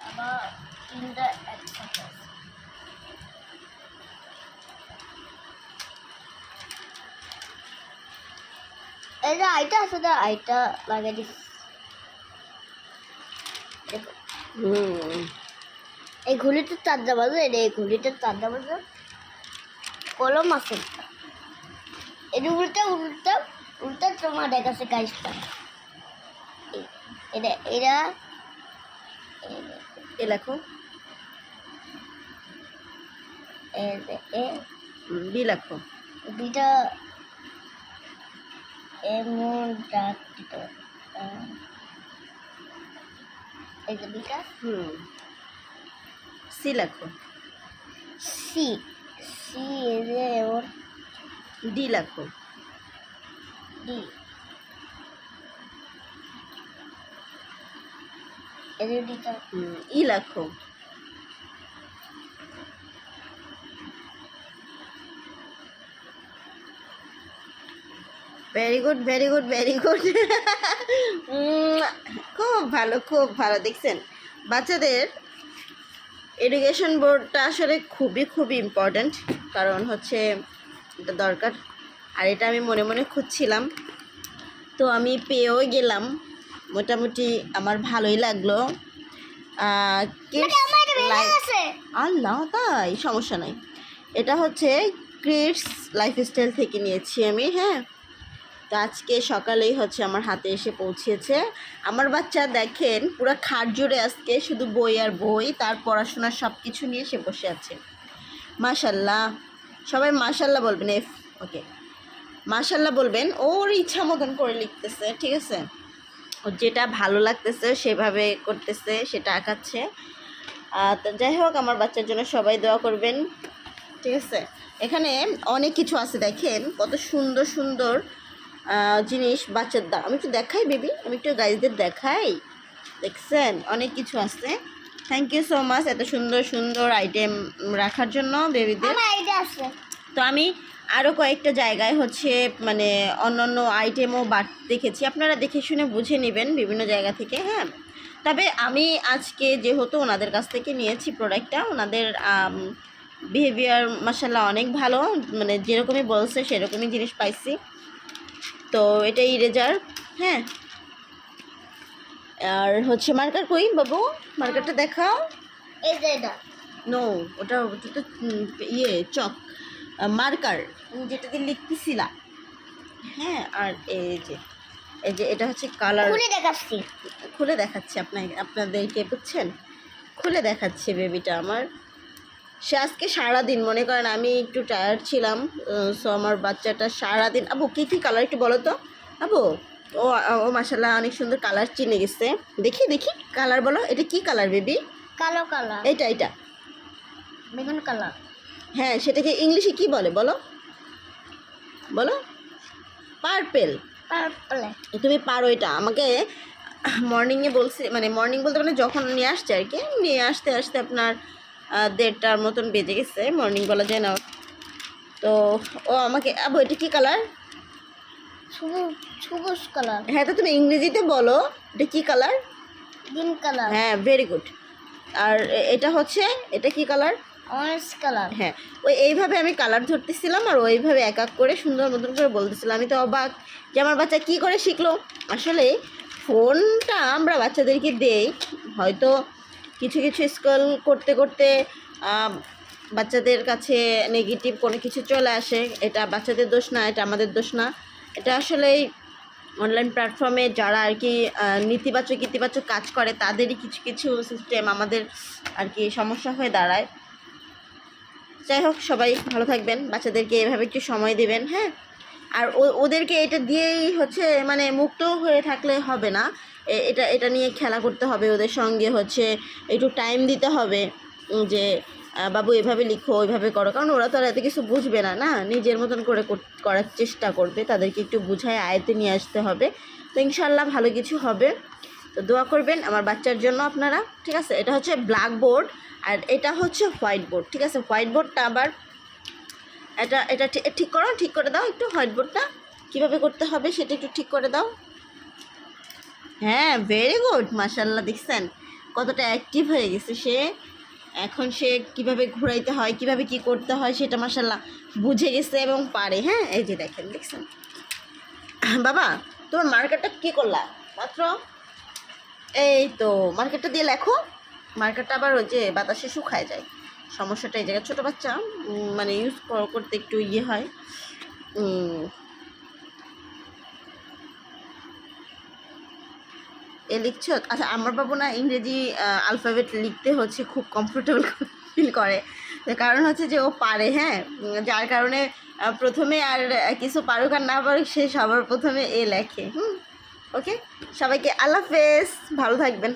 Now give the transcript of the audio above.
আবার in the exercise এই যে আইটা আছে না আইটা লাগিয়ে দিস দেখো এই ঘুড়িতে চারটা বাজে এই ঘুড়িতে চারটা বাজে কলম আছে এই উল্টা উল্টা উল্টা তোমাদের কাছে গাইসটা এটা এটা এ লেখো এ বি লেখো বিটা এমন ডাক দিত এই যে বিটা সি লেখো সি সি এই যে ওর ডি লেখো ডি এই যে ডিটা ই লেখো very good very good very good খুব ভালো দেখছেন বাচ্চাদের এডুকেশন বোর্ডটা আসলে খুবই ইম্পর্ট্যান্ট কারণ হচ্ছে এটা দরকার আর এটা আমি মনে মনে খুঁজছিলাম তো আমি পেয়েও গেলাম মোটামুটি আমার ভালোই লাগলো আল্লাহ তাই সমস্যা নাই এটা হচ্ছে কিডস লাইফস্টাইল থেকে নিয়েছি আমি হ্যাঁ তো আজকে সকালেই হচ্ছে আমার হাতে এসে পৌঁছেছে আমার বাচ্চা দেখেন পুরো খাট জুড়ে আজকে শুধু বই আর বই তার পড়াশোনা সব কিছু নিয়ে সে বসে আছে মাশাল্লাহ সবাই মাশাল্লাহ বলবেন ওকে মাশাল্লাহ বলবেন ওর ইচ্ছা মতন করে লিখতেছে ঠিক আছে ওর যেটা ভালো লাগতেছে সেভাবে করতেছে সেটা আঁকাচ্ছে তো যাই হোক আমার বাচ্চার জন্য সবাই দোয়া করবেন ঠিক আছে এখানে অনেক কিছু আছে দেখেন কত সুন্দর সুন্দর জিনিস বাচ্চাদের আমি একটু দেখাই বেবি আমি একটু গাইজদের দেখাই দেখছেন অনেক কিছু আছে থ্যাংক ইউ সো মাচ এত সুন্দর সুন্দর আইটেম রাখার জন্য বেবিদের তো আমি আরও কয়েকটা জায়গায় হচ্ছে মানে অন্য আইটেমও দেখেছি আপনারা দেখে শুনে বুঝে নেবেন বিভিন্ন জায়গা থেকে হ্যাঁ তবে আমি আজকে যেহেতু ওনাদের কাছ থেকে নিয়েছি প্রোডাক্টটা ওনাদের বিহেভিয়ার মাশাআল্লাহ অনেক ভালো মানে যেরকমই বলছে সেরকমই জিনিস পাইছি তো এটা ইরেজার হ্যাঁ আর হচ্ছে মার্কার কই বাবু মার্কারটা দেখাও এই যে এটা নো ওটা তো ইয়ে চক মার্কার যেটাতে লিখতেছিলা হ্যাঁ আর এই যে এটা হচ্ছে কালার খুলে দেখাচ্ছি আপনাদেরকে বুঝছেন খুলে দেখাচ্ছে বেবিটা আমার সে আজকে সারাদিন মনে করেন আমি একটু টায়ার্ড ছিলাম সো আমার বাচ্চাটা সারাদিন আবু কী কালার একটু বলো তো আবু ও মাশাআল্লাহ অনেক সুন্দর কালার চিনে গেছে দেখি কালার বলো এটা কি কালার বেবি কালো কালার এটা বেগুন কালার হ্যাঁ সেটাকে ইংলিশে কি বলে বলো পার্পেল তুমি পারো এটা আমাকে মর্নিংয়ে বলছে মানে মর্নিং বলতে মানে যখন নিয়ে আসছে আর কি নিয়ে আসতে আপনার 1:30টার মতন বেজে গেছে মর্নিং বলা যায় না তো ও আমাকে আবু এটা কী কালার সবুজ কালার হ্যাঁ তো তুমি ইংরেজিতে বলো এটা কী কালার গ্রিন কালার হ্যাঁ ভেরি গুড আর এটা কী কালার অরেঞ্জ কালার হ্যাঁ এইভাবে আমি কালার ধরতেছিলাম আর ওইভাবে এক করে সুন্দর মতন করে বলতেছিলাম আমি তো অবাক যে আমার বাচ্চা কী করে শিখলো আসলে ফোনটা আমরা বাচ্চাদেরকে দেই হয়তো কিছু স্কুল করতে বাচ্চাদের কাছে নেগেটিভ কোনো কিছু চলে আসে এটা বাচ্চাদের দোষ না এটা আমাদের দোষ না এটা আসলেই অনলাইন প্ল্যাটফর্মে যারা আর কি ইতিবাচক কাজ করে তাদেরই কিছু সিস্টেম আমাদের আর কি সমস্যা হয়ে দাঁড়ায় যাই হোক সবাই ভালো থাকবেন বাচ্চাদেরকে এভাবে একটু সময় দেবেন হ্যাঁ আর ওদেরকে এটা দিয়েই হচ্ছে মানে মুক্ত হয়ে থাকলে হবে না এটা নিয়ে খেলা করতে হবে ওদের সঙ্গে হচ্ছে একটু টাইম দিতে হবে যে বাবু এভাবে লিখো ওইভাবে করো কারণ ওরা তো আর এত কিছু বুঝবে না নিজের মতন করে করার চেষ্টা করবে তাদেরকে একটু বুঝায় আয়ত্তে নিয়ে আসতে হবে তো ইনশাল্লাহ ভালো কিছু হবে তো দোয়া করবেন আমার বাচ্চার জন্য আপনারা ঠিক আছে এটা হচ্ছে ব্ল্যাক বোর্ড আর এটা হচ্ছে হোয়াইট বোর্ড ঠিক আছে হোয়াইট বোর্ডটা আবার এটা ঠিক করে দাও একটু হোয়াইট বোর্ডটা কীভাবে করতে হবে সেটা একটু ঠিক করে দাও হ্যাঁ ভেরি গুড মাশাআল্লাহ দেখছেন কতটা অ্যাক্টিভ হয়ে গেছে সে। এখন সে কিভাবে ঘোরাইতে হয়, কিভাবে কি করতে হয় সেটা মাশাআল্লাহ বুঝে গেছে এবং পারে। হ্যাঁ, এই যে দেখেন, দেখছেন বাবা তোমার মার্কারটা কি করলা মাত্র? এই তো মার্কারটা দিয়ে লেখো। মার্কারটা আবার ওই যে বাতাসে শুকায় যায়, সমস্যাটা এই জায়গায়। ছোটো বাচ্চা মানে ইউজ করতে একটু ইয়ে হয়। এ লিখছো? আচ্ছা, আমার বাবু না ইংরেজি আলফাবেট লিখতে হচ্ছে খুব কমফোর্টেবল ফিল করে। কারণ হচ্ছে যে ও পারে, হ্যাঁ, যার কারণে প্রথমে আর কিছু পারুক আর না পারুক সে সবার প্রথমে এ লেখে। ওকে, সবাইকে আল্লাহ হাফেজ, ভালো থাকবেন।